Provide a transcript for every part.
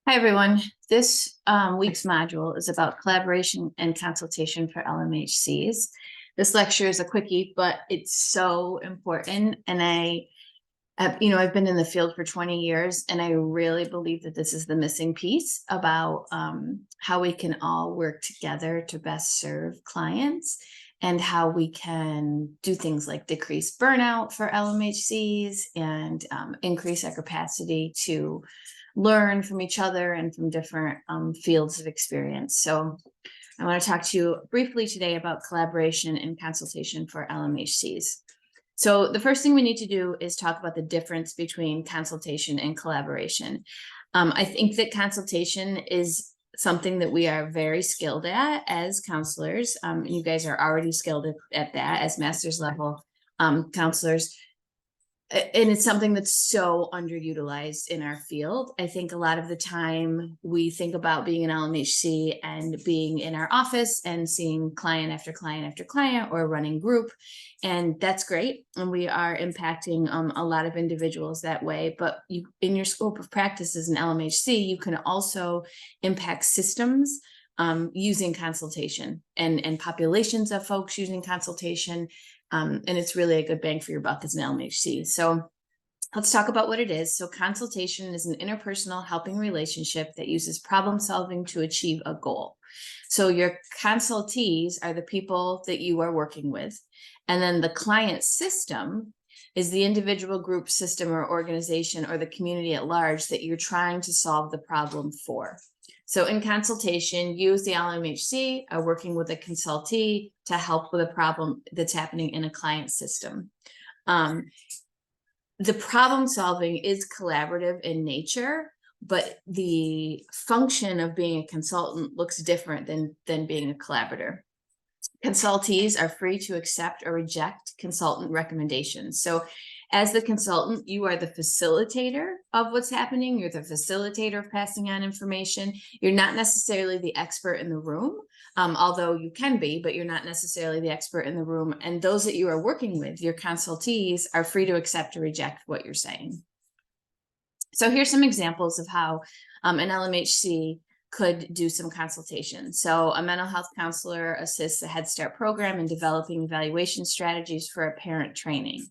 Hi, everyone. This week's module is about collaboration and consultation for LMHCs. This lecture is a quickie, but it's so important. And I've been in the field for 20 years, and I really believe that this is the missing piece about how we can all work together to best serve clients and how we can do things like decrease burnout for LMHCs and increase our capacity to learn from each other and from different fields of experience. So I want to talk to you briefly today about collaboration and consultation for LMHCs. So the first thing we need to do is talk about the difference between consultation and collaboration. I think that consultation is something that we are very skilled at as counselors. You guys are already skilled at that as master's level counselors. And it's something that's so underutilized in our field. I think a lot of the time we think about being an LMHC and being in our office and seeing client after client after client or running group. And that's great. And we are impacting a lot of individuals that way. But in your scope of practice as an LMHC, you can also impact systems using consultation and populations of folks using consultation. And it's really a good bang for your buck as an LMHC. So let's talk about what it is. So consultation is an interpersonal helping relationship that uses problem solving to achieve a goal. So your consultees are the people that you are working with. And then the client system is the individual, group, system, or organization, or the community at large that you're trying to solve the problem for. So in consultation, you as the LMHC are working with a consultee to help with a problem that's happening in a client system. The problem solving is collaborative in nature, but the function of being a consultant looks different than being a collaborator. Consultees are free to accept or reject consultant recommendations. So as the consultant, you are the facilitator of what's happening. You're the facilitator of passing on information. You're not necessarily the expert in the room, although you can be, but you're not necessarily the expert in the room. And those that you are working with, your consultees, are free to accept or reject what you're saying. So here's some examples of how an LMHC could do some consultation. So a mental health counselor assists a Head Start program in developing evaluation strategies for a parent training.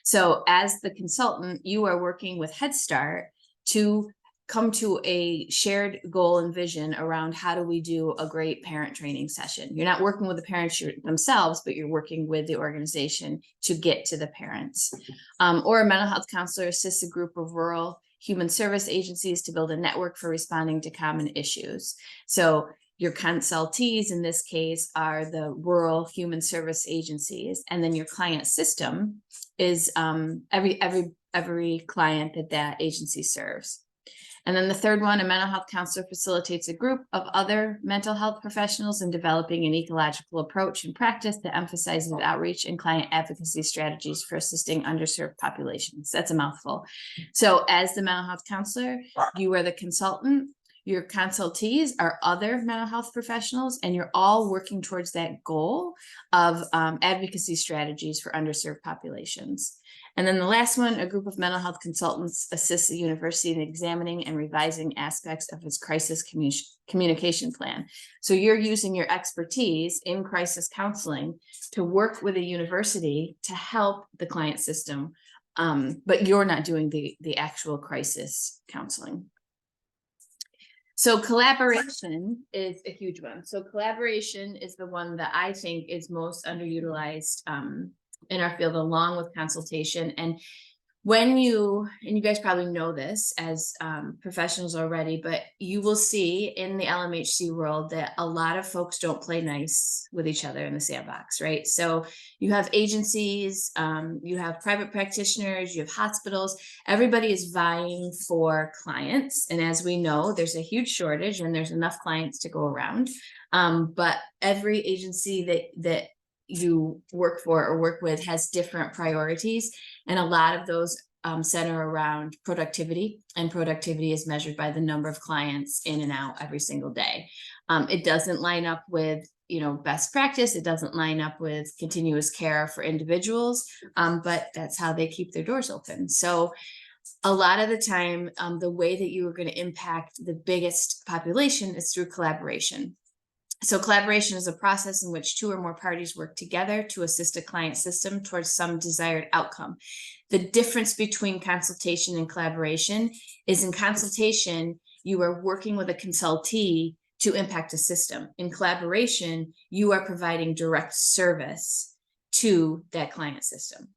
So as the consultant, you are working with Head Start to come to a shared goal and vision around how do we do a great parent training session. You're not working with the parents themselves, but you're working with the organization to get to the parents. Or a mental health counselor assists a group of rural human service agencies to build a network for responding to common issues. So your consultees in this case are the rural human service agencies, and then your client system is every client that agency serves. And then the third one, a mental health counselor facilitates a group of other mental health professionals in developing an ecological approach and practice that emphasizes outreach and client advocacy strategies for assisting underserved populations. That's a mouthful. So as the mental health counselor, you are the consultant. Your consultees are other mental health professionals, and you're all working towards that goal of advocacy strategies for underserved populations. And then the last one, a group of mental health consultants assists the university in examining and revising aspects of its crisis communication plan. So you're using your expertise in crisis counseling to work with a university to help the client system, but you're not doing the actual crisis counseling. So collaboration is a huge one. So collaboration is the one that I think is most underutilized in our field, along with consultation. And you guys probably know this as professionals already, but you will see in the LMHC world that a lot of folks don't play nice with each other in the sandbox, right? So you have agencies, you have private practitioners, you have hospitals, everybody is vying for clients. And as we know, there's a huge shortage and there's enough clients to go around. But every agency that you work for or work with has different priorities, and a lot of those center around productivity, and productivity is measured by the number of clients in and out every single day. It doesn't line up with best practice. It doesn't line up with continuous care for individuals, but that's how they keep their doors open. So a lot of the time, the way that you are going to impact the biggest population is through collaboration. So collaboration is a process in which two or more parties work together to assist a client system towards some desired outcome. The difference between consultation and collaboration is in consultation, you are working with a consultee to impact a system. In collaboration, you are providing direct service to that client system.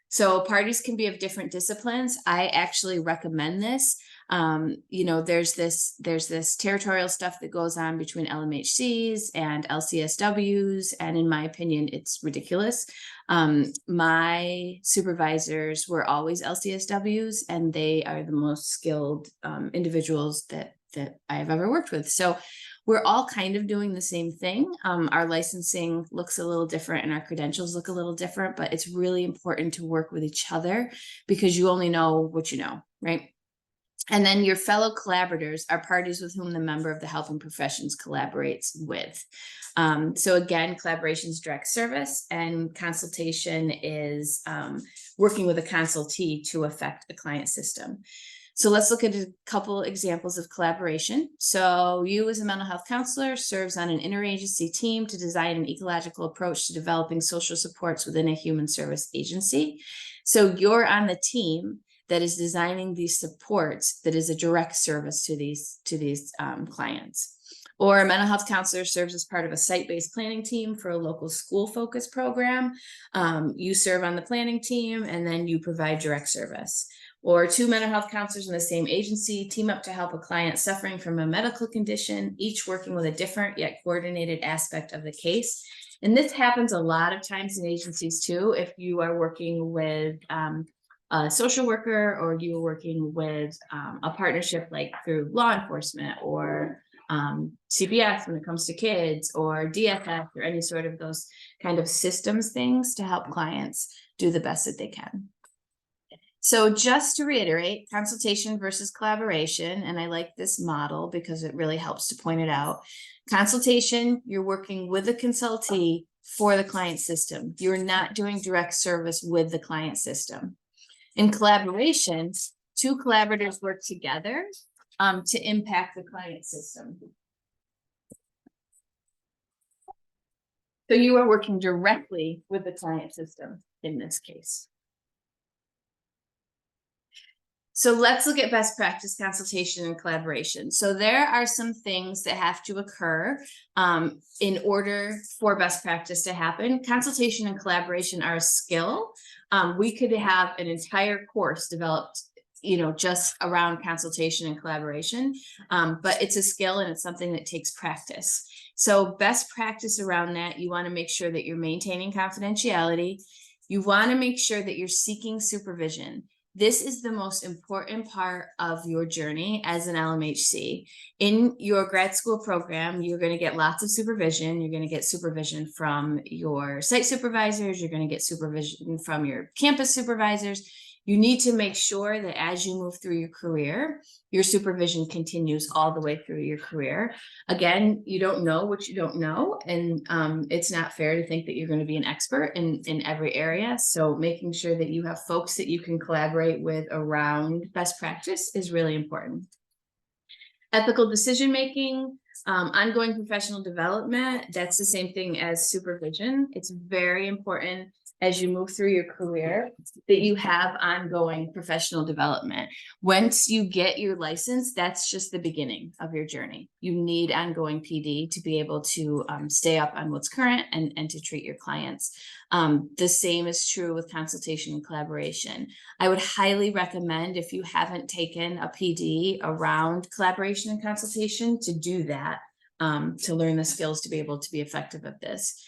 So parties can be of different disciplines. I actually recommend this. There's this territorial stuff that goes on between LMHCs and LCSWs, and in my opinion, it's ridiculous. My supervisors were always LCSWs, and they are the most skilled individuals that I have ever worked with. So we're all kind of doing the same thing. Our licensing looks a little different and our credentials look a little different, but it's really important to work with each other because you only know what you know, right? And then your fellow collaborators are parties with whom the member of the helping professions collaborates with. So again, collaboration is direct service, and consultation is working with a consultee to affect a client system. So let's look at a couple examples of collaboration. So you as a mental health counselor serves on an interagency team to design an ecological approach to developing social supports within a human service agency. So you're on the team that is designing these supports that is a direct service to these clients. Or a mental health counselor serves as part of a site-based planning team for a local school focus program. You serve on the planning team and then you provide direct service. Or two mental health counselors in the same agency team up to help a client suffering from a medical condition, each working with a different yet coordinated aspect of the case. And this happens a lot of times in agencies too. If you are working with a social worker, or you're working with a partnership like through law enforcement or CPS when it comes to kids, or DFF, or any sort of those kind of systems things to help clients do the best that they can. So just to reiterate, consultation versus collaboration, and I like this model because it really helps to point it out. Consultation, you're working with a consultee for the client system. You're not doing direct service with the client system. In collaboration, two collaborators work together to impact the client system. So you are working directly with the client system in this case. So let's look at best practice consultation and collaboration. So there are some things that have to occur in order for best practice to happen. Consultation and collaboration are a skill. We could have an entire course developed, just around consultation and collaboration, but it's a skill and it's something that takes practice. So best practice around that, you want to make sure that you're maintaining confidentiality. You want to make sure that you're seeking supervision. This is the most important part of your journey as an LMHC. In your grad school program, you're going to get lots of supervision. You're going to get supervision from your site supervisors. You're going to get supervision from your campus supervisors. You need to make sure that as you move through your career, your supervision continues all the way through your career. Again, you don't know what you don't know, and it's not fair to think that you're going to be an expert in every area. So making sure that you have folks that you can collaborate with around best practice is really important. Ethical decision-making, ongoing professional development, that's the same thing as supervision. It's very important as you move through your career that you have ongoing professional development. Once you get your license, that's just the beginning of your journey. You need ongoing PD to be able to stay up on what's current and to treat your clients. The same is true with consultation and collaboration. I would highly recommend, if you haven't taken a PD around collaboration and consultation, to do that, to learn the skills to be able to be effective at this.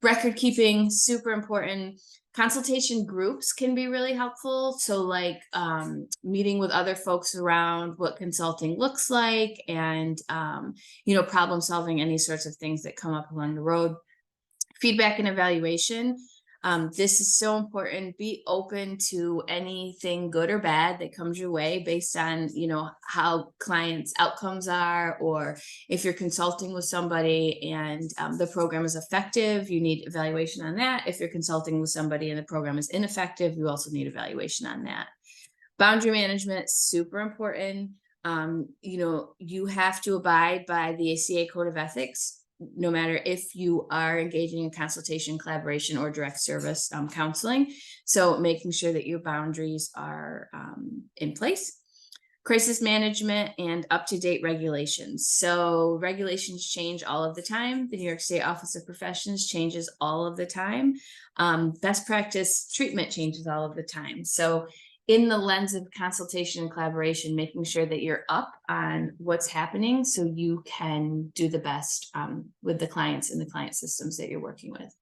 Record keeping, super important. Consultation groups can be really helpful. So like meeting with other folks around what consulting looks like, and problem solving any sorts of things that come up along the road. Feedback and evaluation. This is so important. Be open to anything good or bad that comes your way based on, how clients' outcomes are, or if you're consulting with somebody and the program is effective, you need evaluation on that. If you're consulting with somebody and the program is ineffective, you also need evaluation on that. Boundary management, super important. You have to abide by the ACA Code of Ethics, no matter if you are engaging in consultation, collaboration, or direct service counseling. So making sure that your boundaries are in place. Crisis management and up-to-date regulations. So regulations change all of the time. The New York State Office of Professions changes all of the time. Best practice treatment changes all of the time. So in the lens of consultation and collaboration, making sure that you're up on what's happening so you can do the best with the clients and the client systems that you're working with.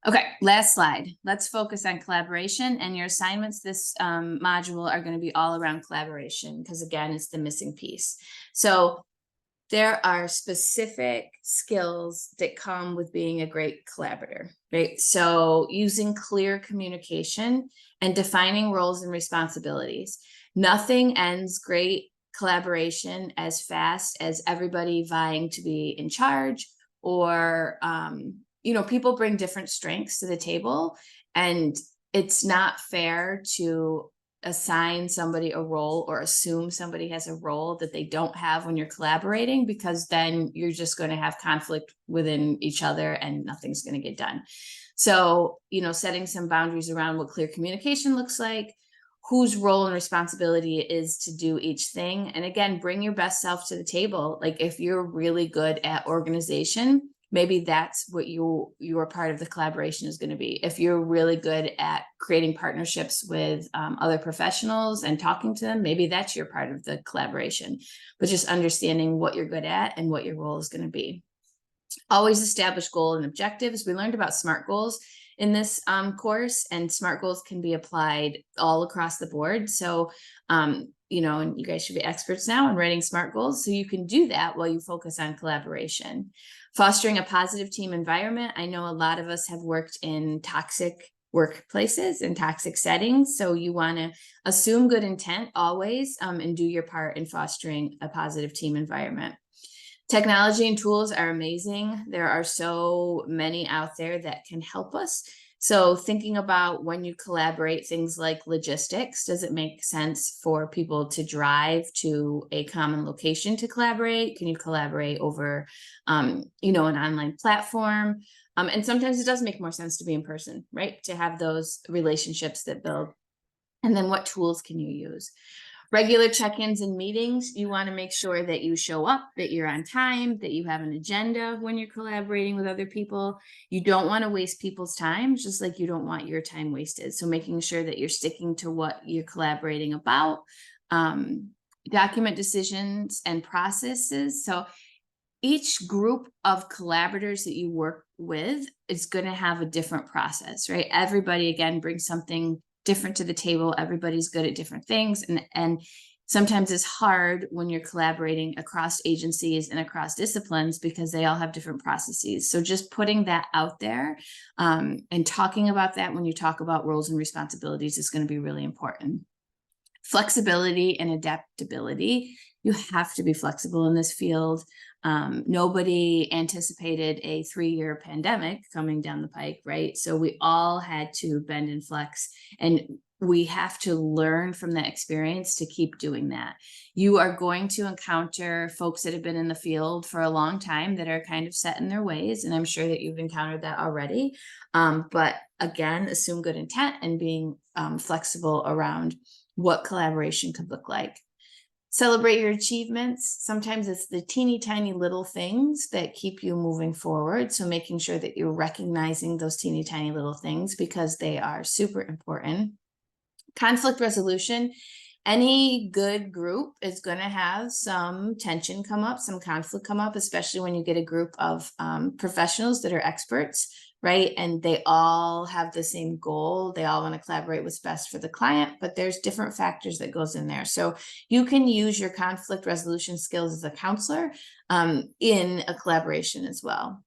Okay, last slide. Let's focus on collaboration, and your assignments this module are going to be all around collaboration because, again, it's the missing piece. So there are specific skills that come with being a great collaborator, right? So using clear communication and defining roles and responsibilities. Nothing ends great collaboration as fast as everybody vying to be in charge, or people bring different strengths to the table, and it's not fair to assign somebody a role or assume somebody has a role that they don't have when you're collaborating, because then you're just going to have conflict within each other and nothing's going to get done. So, setting some boundaries around what clear communication looks like, whose role and responsibility it is to do each thing. And again, bring your best self to the table. Like if you're really good at organization, maybe that's what your part of the collaboration is going to be. If you're really good at creating partnerships with other professionals and talking to them, maybe that's your part of the collaboration. But just understanding what you're good at and what your role is going to be. Always establish goals and objectives. We learned about SMART goals in this course, and SMART goals can be applied all across the board. So, and you guys should be experts now in writing SMART goals. So you can do that while you focus on collaboration. Fostering a positive team environment. I know a lot of us have worked in toxic workplaces and toxic settings. So you want to assume good intent always and do your part in fostering a positive team environment. Technology and tools are amazing. There are so many out there that can help us. So thinking about when you collaborate, things like logistics, does it make sense for people to drive to a common location to collaborate? Can you collaborate over, an online platform? And sometimes it does make more sense to be in person, right? To have those relationships that build. And then what tools can you use? Regular check-ins and meetings, you want to make sure that you show up, that you're on time, that you have an agenda when you're collaborating with other people. You don't want to waste people's time, just like you don't want your time wasted. So making sure that you're sticking to what you're collaborating about. Document decisions and processes. So each group of collaborators that you work with is going to have a different process, right? Everybody, again, brings something different to the table. Everybody's good at different things. And sometimes it's hard when you're collaborating across agencies and across disciplines because they all have different processes. So just putting that out there and talking about that when you talk about roles and responsibilities is going to be really important. Flexibility and adaptability. You have to be flexible in this field. Nobody anticipated a 3-year pandemic coming down the pike, right? So we all had to bend and flex, and we have to learn from that experience to keep doing that. You are going to encounter folks that have been in the field for a long time that are kind of set in their ways, and I'm sure that you've encountered that already. But again, assume good intent and being flexible around what collaboration could look like. Celebrate your achievements. Sometimes it's the teeny tiny little things that keep you moving forward. So making sure that you're recognizing those teeny tiny little things because they are super important. Conflict resolution. Any good group is going to have some tension come up, some conflict come up, especially when you get a group of professionals that are experts, right? And they all have the same goal. They all want to collaborate what's best for the client, but there's different factors that goes in there. So you can use your conflict resolution skills as a counselor in a collaboration as well.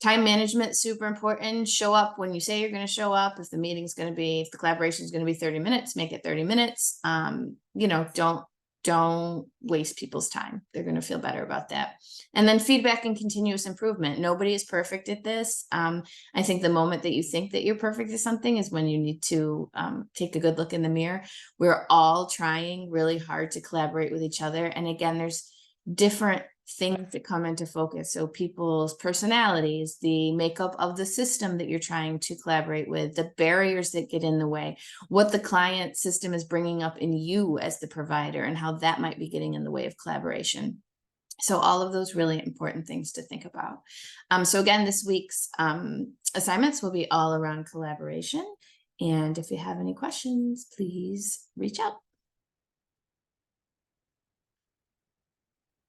Time management, super important. Show up when you say you're going to show up. If the collaboration is going to be 30 minutes, make it 30 minutes. Don't don't waste people's time. They're going to feel better about that. And then feedback and continuous improvement. Nobody is perfect at this. I think the moment that you think that you're perfect at something is when you need to take a good look in the mirror. We're all trying really hard to collaborate with each other. And again, there's different things that come into focus. So people's personalities, the makeup of the system that you're trying to collaborate with, the barriers that get in the way, what the client system is bringing up in you as the provider, and how that might be getting in the way of collaboration. So all of those really important things to think about. So again, this week's assignments will be all around collaboration. And if you have any questions, please reach out.